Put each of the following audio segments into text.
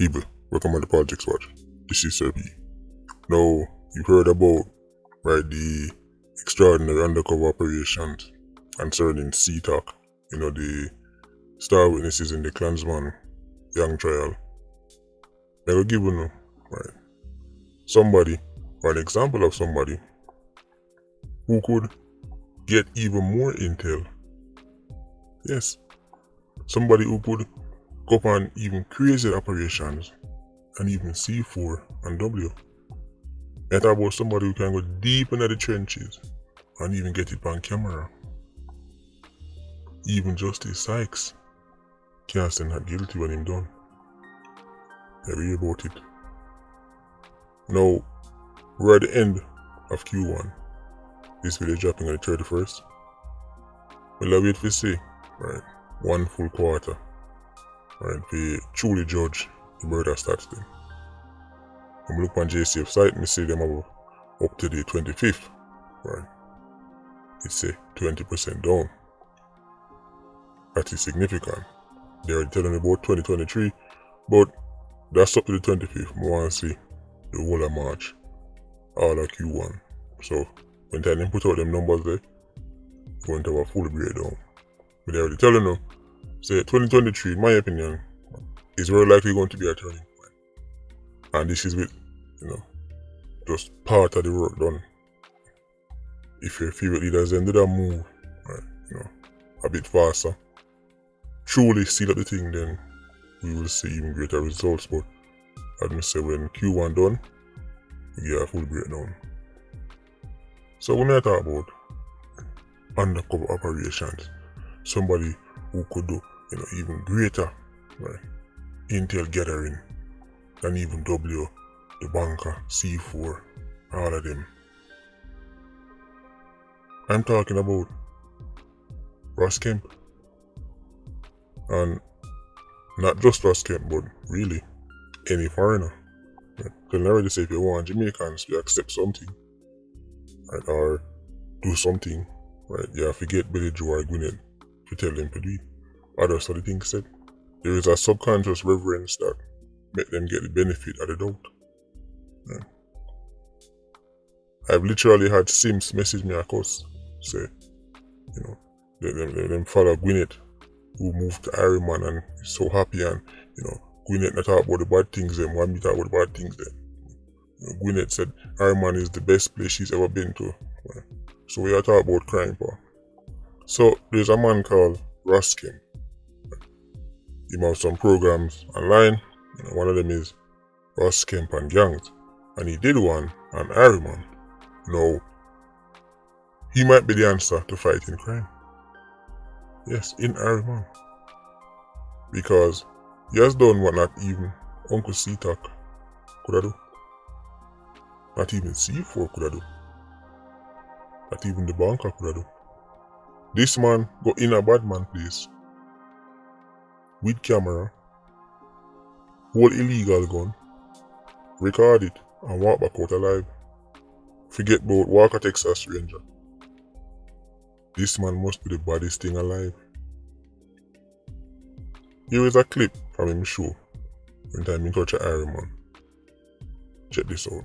People, welcome on the Politricks Watch. This is Sir B. Now, you heard about, right, the extraordinary undercover operations concerning CTOC, the star witnesses in the Klansman Young trial. They were given, right, somebody, or an example of somebody, who could get even more intel. Yes, somebody who could go on even crazier operations and even C4 and W. I talk about somebody who can go deep into the trenches and even get it on camera. Even Justice Sykes can't stand not guilty when him done. I read about it. Now, we're at the end of Q1. This video dropping on the 31st. We'll wait for see, right, one full quarter, right, to truly judge the murder stats then. I'm look on JCF site and see them up to the 25th, right. It's a 20% down. That is significant. They are telling me about 2023, but that's up to the 25th. I want to see the whole of March, all of Q1. So when they put out them numbers there, we're going to have a full breakdown. But they're already telling you, say 2023, in my opinion, is very likely going to be a turning point. And this is with, just part of the work done. If your favorite leaders then do that move, right, a bit faster, truly seal up the thing, then we will see even greater results. But as I say, when Q1 done, we get a full breakdown. So when I talk about undercover operations, somebody who could do, even greater, right, intel gathering than even W, the banker, C4, all of them. I'm talking about Ross Kemp. And not just Ross Kemp, but really any foreigner. Right? Because I already say if you want Jamaicans to accept something, right, or do something, right, you have to get Billy Joe or Gwyneth to tell them to do it. Others of the things said. There is a subconscious reverence that make them get the benefit of the doubt. Right? I've literally had Sims message me across, say, them follow Gwyneth, who moved to Ironman and is so happy, and Gwyneth not talk about the bad things them, want me talk about the bad things them. Gwyneth said Ironman is the best place she's ever been to. Right? So we are talking about crime power. So there's a man called Ross Kemp. He has some programs online. One of them is Ross Kemp and Gangs. And he did one on Ironman. Now, he might be the answer to fighting crime. Yes, in Ironman. Because he has done what not even Uncle CTOC could have do. Not even C4 could have do. Not even the banker could have do. This man go in a bad man place with camera, hold illegal gun, record it, and walk back out alive. Forget about Walker Texas Ranger. This man must be the baddest thing alive. Here is a clip from him show when time he touch a Iron Man. Check this out.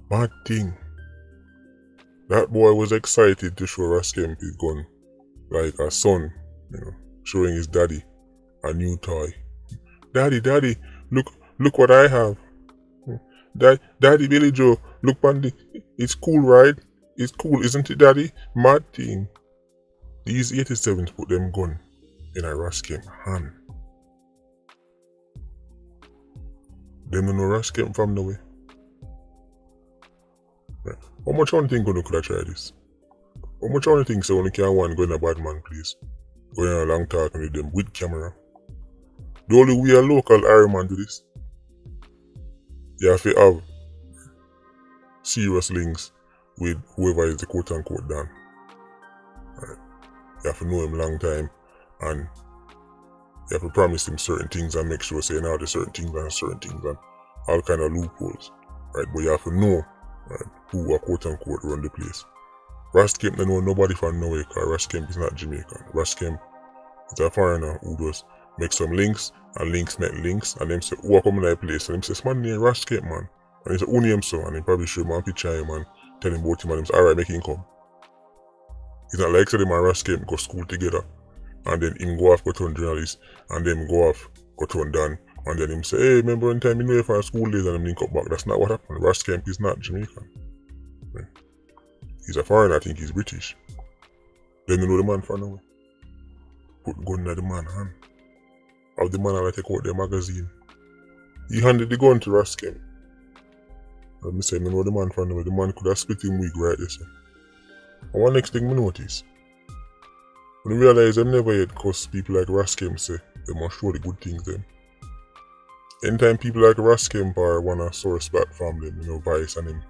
Bad thing. That boy was excited to show Ross Kemp his gun like a son, showing his daddy a new toy. Daddy, look what I have. Daddy Billy Joe, look Bandy, it's cool, right? It's cool, isn't it, Daddy? Mad thing. These 87s put them gun in a Ross Kemp hand. Them don't know Ross Kemp from the way. Right. How much one thing could have tried this? How much one thing so only can one go in a bad man place? Going on a long talking with them with camera. The only we are local Iron Man do this. You have to have serious links with whoever is the quote unquote Dan. Right. You have to know him long time and you have to promise him certain things and make sure saying out the certain things and all kind of loopholes. Right, but you have to know, right, who are quote unquote run the place. Ross Kemp don't know nobody from nowhere because Ross Kemp is not Jamaican. Ross Kemp is a foreigner who does make some links and links met links and them say who are coming to that place and them say man name Ross Kemp man. And he say only him so and then probably show him a picture of him and tell him about him and him say alright make him come. It's not like say them and Ross Kemp go school together and then him go off go turn journalist and them go off go turn Dan and then him say hey remember one time you know if I school days and him link up back. That's not what happened. Ross Kemp is not Jamaican. Right. He's a foreigner, I think he's British. Then you know the man from nowhere. Put the gun in the man's hand. Have the man take out the magazine. He handed the gun to Ross Kemp. And me say, me know the man from nowhere. The man could have split him wig right there. So. And one next thing me notice. When I realize them never yet cause people like Ross Kemp say, they must show the good things them. Anytime people like Ross Kemp or wanna source back from them, you know, Vice and him,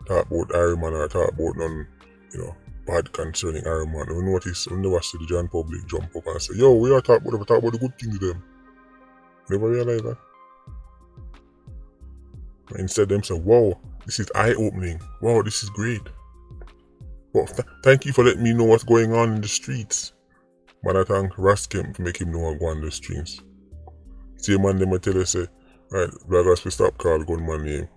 talk about Iron Man or talk about none, you know, bad concerning Iron Man. We notice, we never see the John Public jump up and say, yo, we are talk about the good things them. Never realize that. Instead them say, wow, this is eye-opening. Wow, this is great. But thank you for letting me know what's going on in the streets. Man, I thank Ross Kemp to make him know what go on the streets. See man, them I tell you say, right, bloggers will stop call gunman name.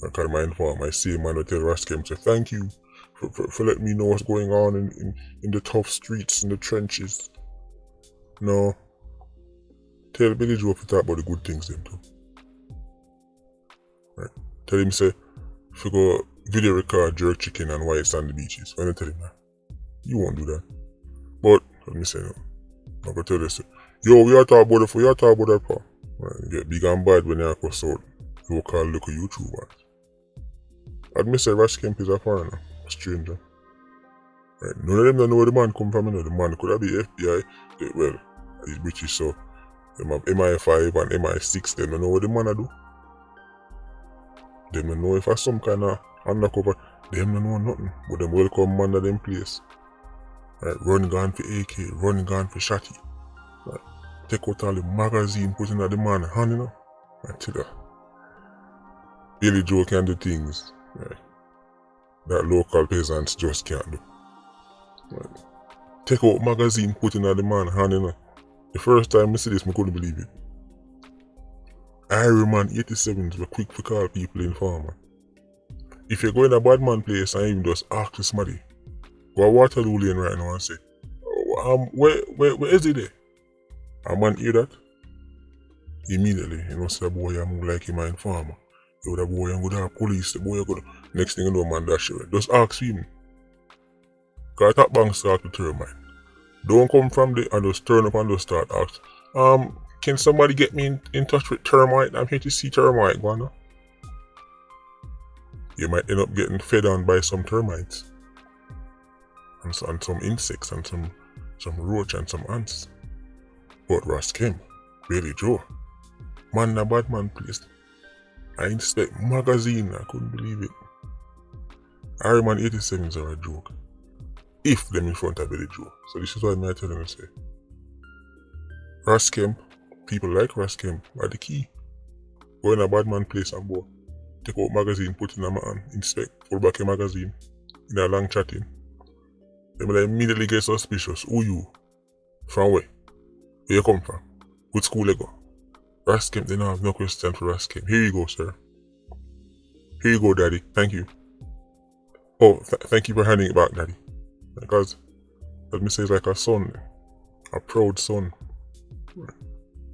I call my inform. I see man I tell Ross Kemp say thank you for letting me know what's going on in the tough streets, in the trenches. No. Tell Billy Joe to talk about the good things them too. Right. Tell him say, if you go video record jerk chicken and white sandy beaches. When I tell him that. You won't do that. But let me say no. I'm gonna tell you say, yo, we are talking about that part. Right. You get big and bad when you go out local local YouTubers. I'd say Ross Kemp is a foreigner, a stranger. Right. None of them don't know where the man come from. You know. The man could have been FBI. Well, he's British, so them have MI5 and MI6. They don't know what the man do. They don't know if it's some kind of undercover. They don't know nothing. But them welcome man at them place. Right. Run gun for AK, run gun for shotty. Right. Take out all the magazine, put in at the man hand, you know. I tell you. Billy Joe can do things. Right. That local peasants just can't do. Right. Take out magazine, put in at the man hand, you know. The first time I see this, I couldn't believe it. Iron Man 87s were quick to call people informer. If you go in a bad man place and even just ask somebody, go to Waterloo Lane right now and say, where is it there? A man hear that? Immediately, you know, say the boy I move like him an informer. Yo, the boy go to police, the boy go to... Next thing you know, man, dash away. Just ask him. Cause that bank start to termite. Don't come from there and just turn up and just start ask. Can somebody get me in touch with termite? I'm here to see termite, go on. You might end up getting fed on by some termites. And some insects and some roach and some ants. But Ross Kemp, Billy Joe, man a bad man place. I inspect magazine, I couldn't believe it. Iron Man 87s are a joke. If them in front of Billy Joe. So this is what I'm telling you say. Ross Kemp, people like Ross Kemp are the key. Go in a bad man place and go. Take out magazine, put in a man, inspect, pull back a magazine, in a long chatting. They will immediately get suspicious. Who you? From where? Where you come from? What school you go? Ross Kemp, they don't have no question for Ross Kemp. Here you go, sir. Here you go, daddy. Thank you. Oh, thank you for handing it back, daddy. Because, let me say, it's like a son. A proud son.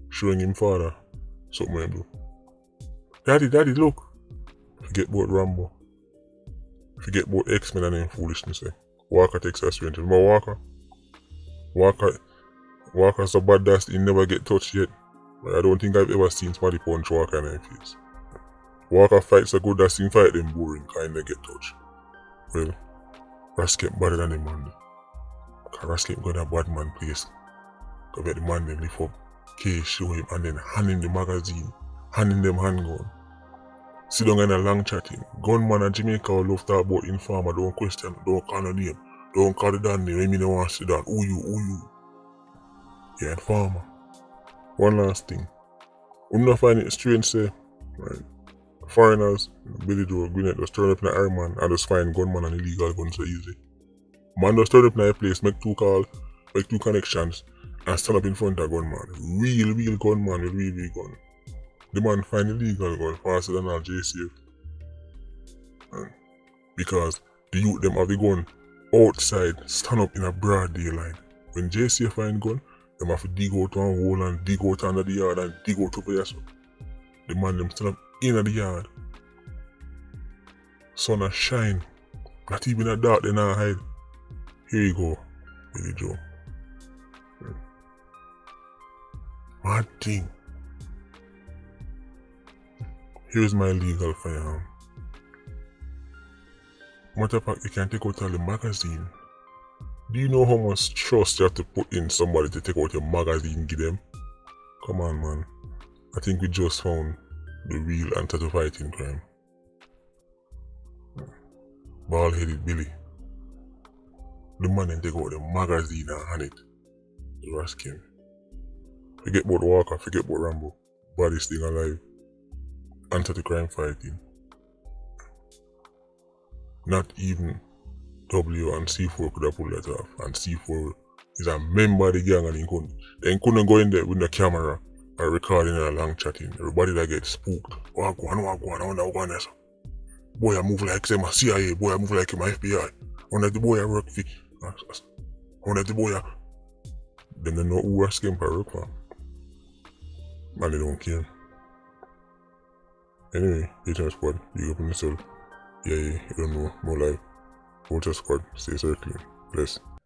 Showing him father something we do. Daddy, look. Forget about Rambo. Forget about X-Men and them foolishness. Walker takes us into Walker. Walker's so bad that he never get touched yet. But I don't think I've ever seen somebody punch Walker in the face. Walker fights are good, that same fight them boring, kinda get touched. Well, Kemp better than the man. Cause Kemp got a bad man place. Cause the man then lift up case, show him, and then hand him the magazine, hand him them handgun. Sit down in a long chatting. Gunman in Jamaica will love to talk about informer, don't question, don't call no name, don't call the damn name, I mean don't want to sit down. Who you? Yeah, informer. One last thing. I'm not finding it strange, say, right? Foreigners, Billy Joe, Gwinnett, just turn up in the Iron Man and just find gunman and illegal guns so easy. Man just turn up in a place, make 2 calls, make 2 connections, and stand up in front of gunman. Real gunman with real gun. The man find illegal gun faster than all JCF. Because the youth them have the gun outside, stand up in a broad daylight. When JCF find gun, them have to dig out one hole and dig out under the yard and dig out over yourself. The man them stand up in the yard. Sun a shine. Not even a dark they not hide. Here you go, Billy Joe. Mad thing. Here's my legal firearm. Matter of fact, you can take out all the magazine. Do you know how much trust you have to put in somebody to take out your magazine, give them? Come on, man. I think we just found the real answer to fighting crime. Bald-headed Billy. The man then take out the magazine and hand it to Raskin. Forget about Walker, forget about Rambo. Baddest thing alive. Answer to crime fighting. Not even W and C4 could have pulled that off. And C4 is a member of the gang and they couldn't go in there with the camera or recording a long chatting. Everybody that gets spooked. Walk on, I wonder what one is. Boy, I move like them a CIA, boy, I move like him a FBI. I wonder the boy I work for. I wonder the boy Then they know who Kemp I work for. Man, they don't care. Anyway, H&M Squad, big up on yourself. Yeah, you don't know, no life. Culture Squad, stay circling. Bless.